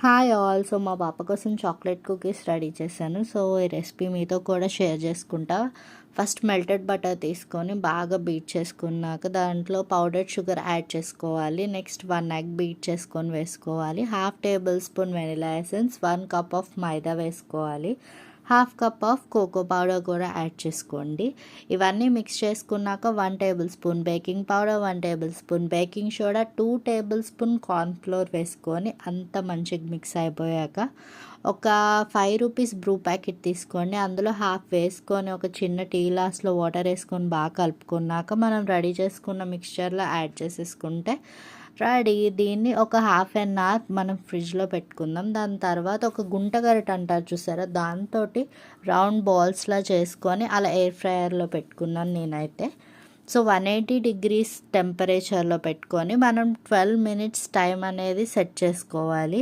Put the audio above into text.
Hi all. So మా పాప కోసం చాక్లెట్ కుకీస్ రెడీ చేశాను. సో ఈ రెసిపీ మీతో కూడా షేర్ చేసుకుంటా. ఫస్ట్ మెల్టెడ్ బటర్ తీసుకొని బాగా బీట్ చేసుకున్నాక దాంట్లో పౌడర్డ్ షుగర్ యాడ్ చేసుకోవాలి. నెక్స్ట్ 1 ఎగ్ బీట్ చేసుకొని వేసుకోవాలి. Half tablespoon vanilla essence, 1 cup of maida వేసుకోవాలి. Half cup of cocoa powder కూడా యాడ్ చేసుకోండి. ఇవన్నీ మిక్స్ చేసుకున్నాక 1 tablespoon baking powder, 1 tablespoon baking soda, 2 tablespoon cornflour వేసుకొని అంత మంచిగా మిక్స్ అయిపోయాక ఒక 5 రూపీస్ బ్రూ ప్యాకెట్ తీసుకోండి. అందులో హాఫ్ వేసుకొని ఒక చిన్న టీ గ్లాస్లో వాటర్ వేసుకొని బాగా కలుపుకున్నాక మనం రెడీ చేసుకున్న మిక్స్చర్లో యాడ్ చేసేసుకుంటే రెడీ. దీన్ని ఒక హాఫ్ అన్ అవర్ మనం ఫ్రిడ్జ్లో పెట్టుకుందాం. దాని తర్వాత ఒక గుంట గరిట అంటారు చూసారా, దాంతో రౌండ్ బాల్స్లా చేసుకొని అలా ఎయిర్ ఫ్రైయర్లో పెట్టుకున్నాను నేనైతే. సో 180 డిగ్రీస్ టెంపరేచర్లో పెట్టుకొని మనం 12 మినిట్స్ టైం అనేది సెట్ చేసుకోవాలి.